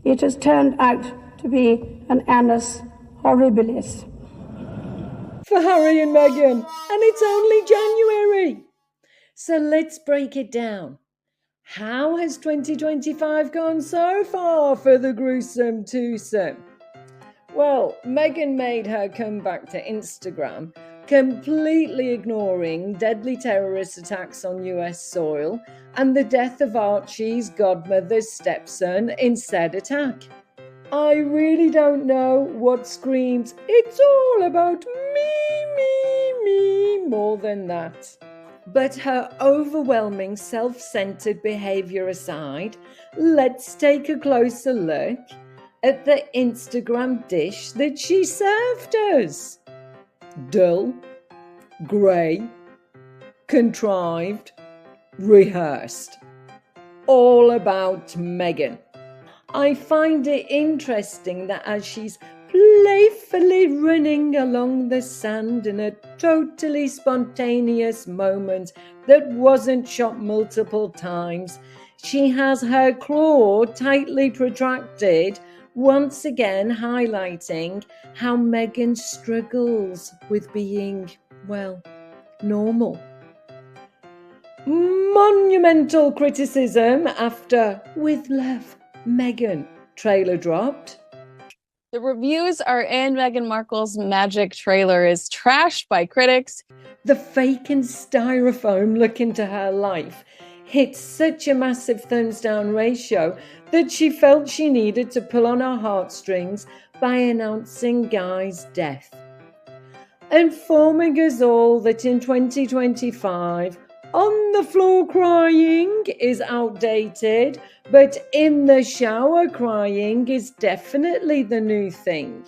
It has turned out to be an Annus Horribilis. For Harry and Meghan, and it's only January. So let's break it down. How has 2025 gone so far for the gruesome twosome? Well, Meghan made her comeback to Instagram, completely ignoring deadly terrorist attacks on US soil and the death of Archie's godmother's stepson in said attack. I really don't know what screams, "It's all about me," more than that. But her overwhelming self-centered behavior aside, let's take a closer look at the Instagram dish that she served us. Dull, grey, contrived, rehearsed. All about Meghan. I find it interesting that as she's playfully running along the sand in a totally spontaneous moment that wasn't shot multiple times, she has her claw tightly protracted, once again highlighting how Meghan struggles with being, well, normal. Monumental criticism after With Love, Meghan trailer dropped. The reviews are in. Meghan Markle's magic trailer is trashed by critics. The fake and styrofoam look into her life hit such a massive thumbs down ratio that she felt she needed to pull on her heartstrings by announcing Guy's death, informing us all that in 2025, on the floor crying is outdated, but in the shower crying is definitely the new thing.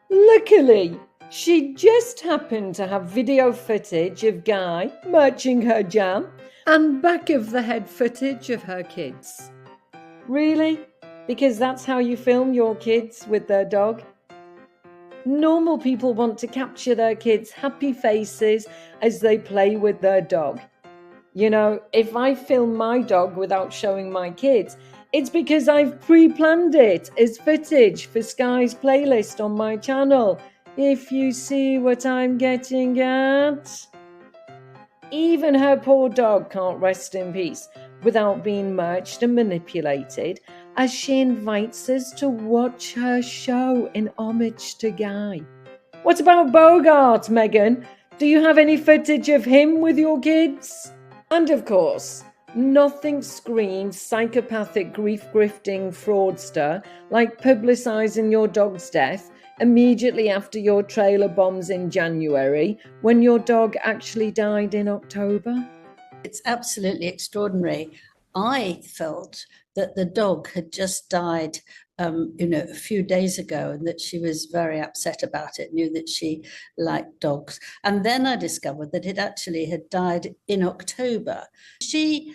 Luckily, she just happened to have video footage of Guy marching her jam and back of the head footage of her kids. Really? Because that's how you film your kids with their dog? Normal people want to capture their kids' happy faces as they play with their dog. You know, if I film my dog without showing my kids, it's because I've pre-planned it as footage for Sky's playlist on my channel, if you see what I'm getting at. Even her poor dog can't rest in peace without being merged and manipulated as she invites us to watch her show in homage to Guy. What about Bogart, Meghan? Do you have any footage of him with your kids? And of course, nothing screams psychopathic grief-grifting fraudster like publicising your dog's death immediately after your trailer bombs in January when your dog actually died in October. It's absolutely extraordinary. I felt that the dog had just died a few days ago, and that she was very upset about it, knew that she liked dogs. And then I discovered that it actually had died in October. She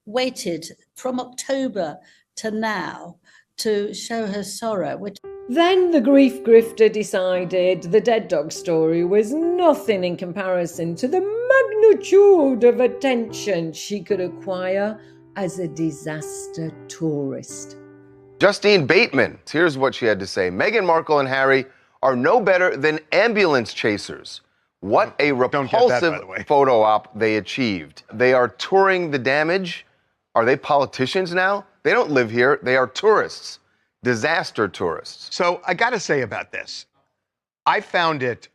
waited from October to now to show her sorrow. Then the grief grifter decided the dead dog story was nothing in comparison to the magnitude of attention she could acquire as a disaster tourist. Justine Bateman, here's what she had to say. Meghan Markle and Harry are no better than ambulance chasers. What a repulsive photo op they achieved. They are touring the damage. Are they politicians now? They don't live here. They are tourists, disaster tourists. So I got to say about this, I found it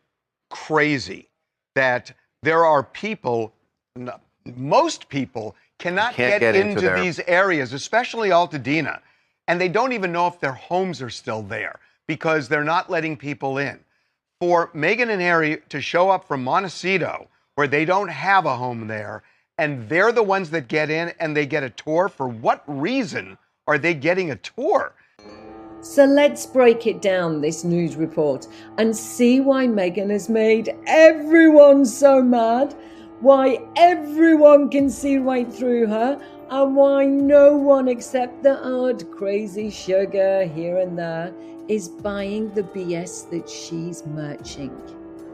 crazy that there are people, most people cannot get into these areas, especially Altadena. And they don't even know if their homes are still there because they're not letting people in. For Meghan and Harry to show up from Montecito, where they don't have a home there, and they're the ones that get in and they get a tour, for what reason are they getting a tour? So let's break it down, this news report, and see why Meghan has made everyone so mad, why everyone can see right through her, and why no one except the odd crazy sugar here and there is buying the BS that she's merching.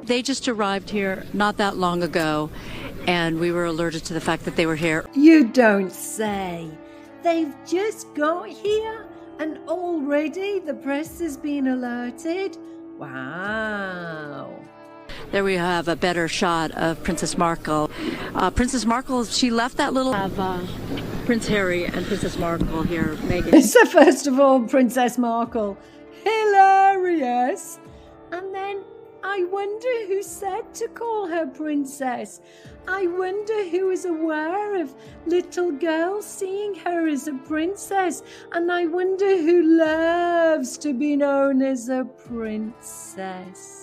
They just arrived here not that long ago, and we were alerted to the fact that they were here. You don't say. They've just got here, and already? The press has been alerted? Wow. There we have a better shot of Princess Markle. Princess Markle, she left that little... Prince Harry and Princess Markle here, Meghan. So first of all, Princess Markle, hilarious. And then I wonder who said to call her princess. I wonder who is aware of little girls seeing her as a princess. And I wonder who loves to be known as a princess.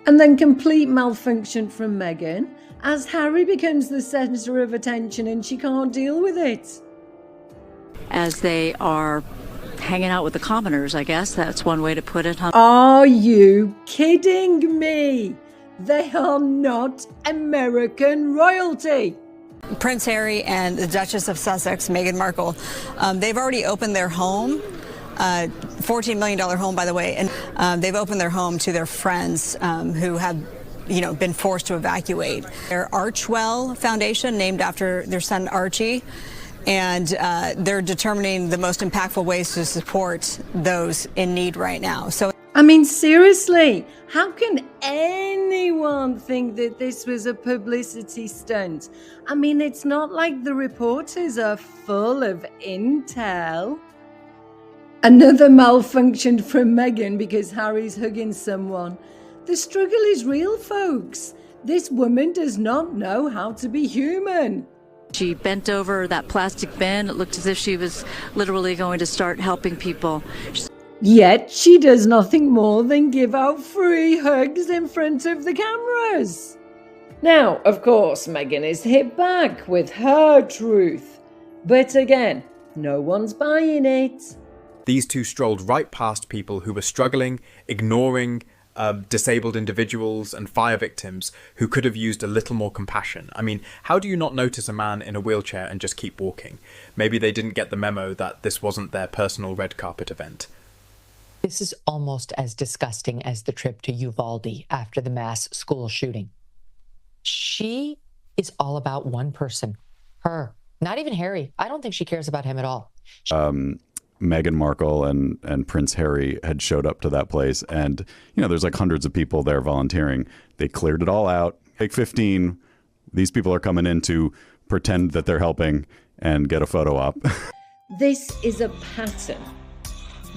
And then complete malfunction from Meghan as Harry becomes the centre of attention and she can't deal with it. As they are hanging out with the commoners, I guess that's one way to put it. Are you kidding me? They are not American royalty. Prince Harry and the Duchess of Sussex, Meghan Markle, they've already opened their home, $14 million home, by the way, and they've opened their home to their friends who have been forced to evacuate. Their Archwell Foundation, named after their son Archie, and they're determining the most impactful ways to support those in need right now. So, I mean, seriously, how can anyone think that this was a publicity stunt? I mean, it's not like the reporters are full of intel. Another malfunction from Meghan because Harry's hugging someone. The struggle is real, folks. This woman does not know how to be human. She bent over that plastic bin. It looked as if she was literally going to start helping people. Yet she does nothing more than give out free hugs in front of the cameras. Now, of course, Meghan is hit back with her truth. But again, no one's buying it. These two strolled right past people who were struggling, ignoring disabled individuals and fire victims who could have used a little more compassion. I mean, how do you not notice a man in a wheelchair and just keep walking? Maybe they didn't get the memo that this wasn't their personal red carpet event. This is almost as disgusting as the trip to Uvalde after the mass school shooting. She is all about one person, her, not even Harry. I don't think she cares about him at all. Meghan Markle and Prince Harry had showed up to that place, and there's like hundreds of people there volunteering. They cleared it all out. Take 15. These people are coming in to pretend that they're helping and get a photo op. This is a pattern.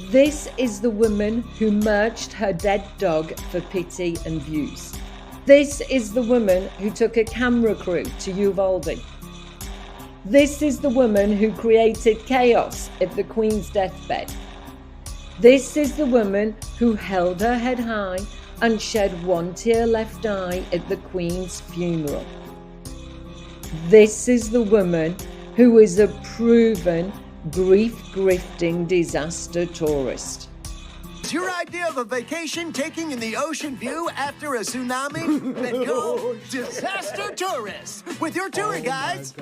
This is the woman who murked her dead dog for pity and views. This is the woman who took a camera crew to Uvalde. This is the woman who created chaos at the Queen's deathbed. This is the woman who held her head high and shed one tear left eye at the Queen's funeral. This is the woman who is a proven grief-grifting disaster tourist. Is your idea of a vacation taking in the ocean view after a tsunami? Then go Disaster Tourist with your tour guides,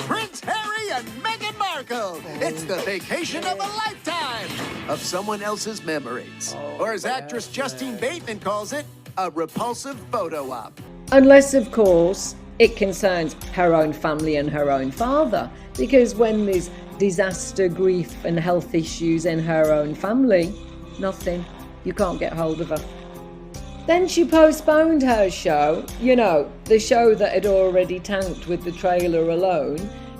Prince Harry and Meghan Markle. It's the vacation of a lifetime of someone else's memories. Or as actress Justine Bateman calls it, a repulsive photo op. Unless, of course, it concerns her own family and her own father, because when there's disaster, grief and health issues in her own family, nothing. You can't get hold of her. Then she postponed her show, the show that had already tanked with the trailer alone,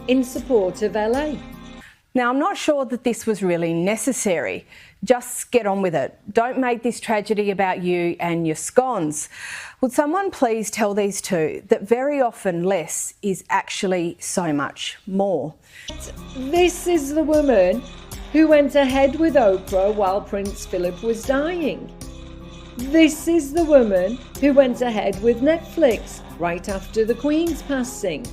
in support of LA. Now, I'm not sure that this was really necessary. Just get on with it. Don't make this tragedy about you and your scones. Would someone please tell these two that very often less is actually so much more? This is the woman who went ahead with Oprah while Prince Philip was dying. This is the woman who went ahead with Netflix right after the Queen's passing.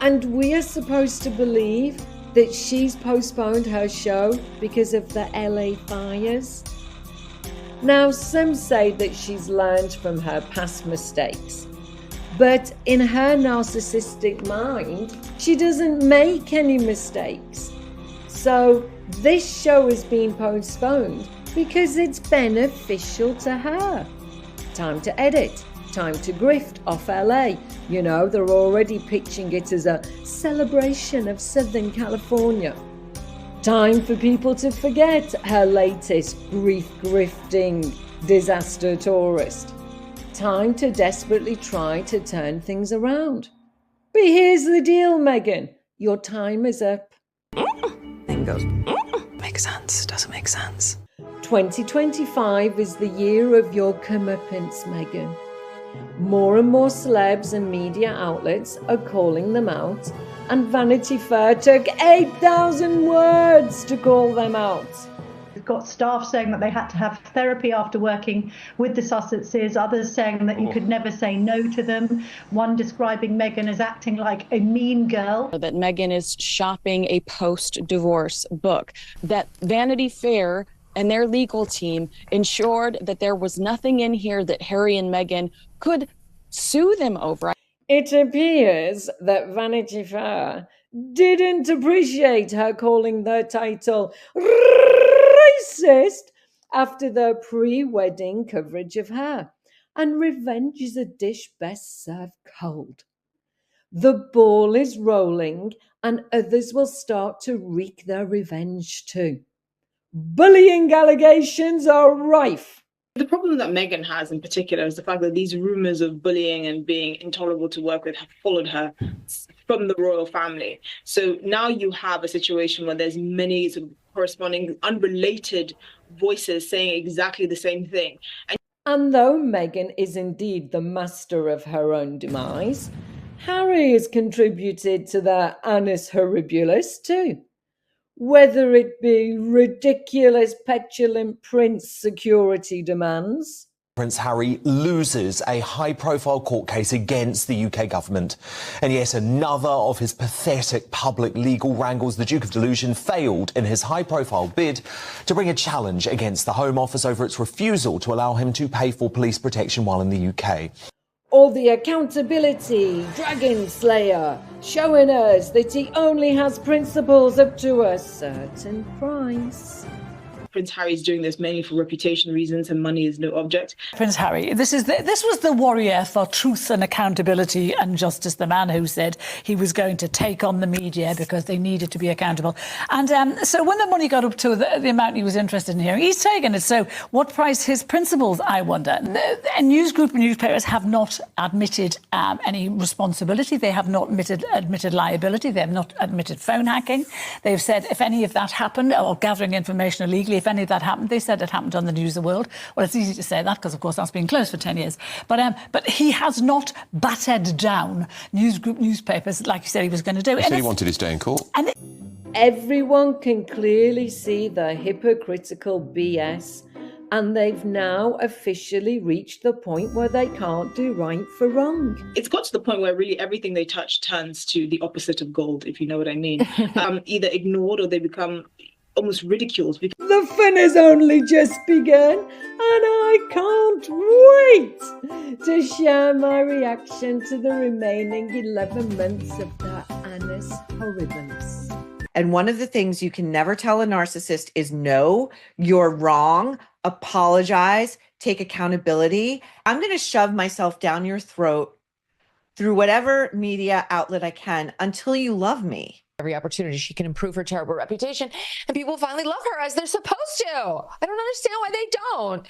And we are supposed to believe that she's postponed her show because of the LA fires. Now, some say that she's learned from her past mistakes, but in her narcissistic mind, she doesn't make any mistakes. So this show has been postponed because it's beneficial to her. Time to edit, time to grift off LA. They're already pitching it as a celebration of Southern California. Time for people to forget her latest grief-grifting disaster tourist. Time to desperately try to turn things around. But here's the deal, Meghan. Your time is up. Thing goes, makes sense, doesn't make sense. 2025 is the year of your comeuppance, Meghan. More and more celebs and media outlets are calling them out, and Vanity Fair took 8,000 words to call them out. We've got staff saying that they had to have therapy after working with the Sussexes, others saying that you could never say no to them, one describing Meghan as acting like a mean girl. That Meghan is shopping a post-divorce book, that Vanity Fair and their legal team ensured that there was nothing in here that Harry and Meghan could sue them over. It appears that Vanity Fair didn't appreciate her calling their title racist after their pre-wedding coverage of her, and revenge is a dish best served cold. The ball is rolling, and others will start to wreak their revenge too. Bullying allegations are rife. The problem that Meghan has in particular is the fact that these rumours of bullying and being intolerable to work with have followed her from the royal family. So now you have a situation where there's many sort of corresponding unrelated voices saying exactly the same thing. And though Meghan is indeed the master of her own demise, Harry has contributed to the Annus Horribilis too. Whether it be ridiculous, petulant prince security demands. Prince Harry loses a high-profile court case against the UK government. And yet another of his pathetic public legal wrangles, the Duke of Delusion, failed in his high-profile bid to bring a challenge against the Home Office over its refusal to allow him to pay for police protection while in the UK. Or the accountability dragon slayer, showing us that he only has principles up to a certain price. Prince Harry's doing this mainly for reputation reasons, and money is no object. Prince Harry, this was the warrior for truth and accountability and justice, the man who said he was going to take on the media because they needed to be accountable. And so when the money got up to the amount he was interested in hearing, he's taken it. So what price his principles, I wonder? A news group and newspapers have not admitted any responsibility. They have not admitted liability. They have not admitted phone hacking. They've said if any of that happened, or gathering information illegally, if any of that happened, they said it happened on the News of the World. Well, it's easy to say that because, of course, that's been closed for 10 years. But he has not battered down newspapers like he said he was going to do. He said he wanted his day in court. And everyone can clearly see the hypocritical BS, and they've now officially reached the point where they can't do right for wrong. It's got to the point where really everything they touch turns to the opposite of gold, if you know what I mean. Either ignored or they become almost ridiculed. The fun has only just begun, and I can't wait to share my reaction to the remaining 11 months of the Annus Horribilis. And one of the things you can never tell a narcissist is no, you're wrong, apologize, take accountability. I'm going to shove myself down your throat through whatever media outlet I can until you love me. Every opportunity she can improve her terrible reputation, and people finally love her as they're supposed to. I don't understand why they don't.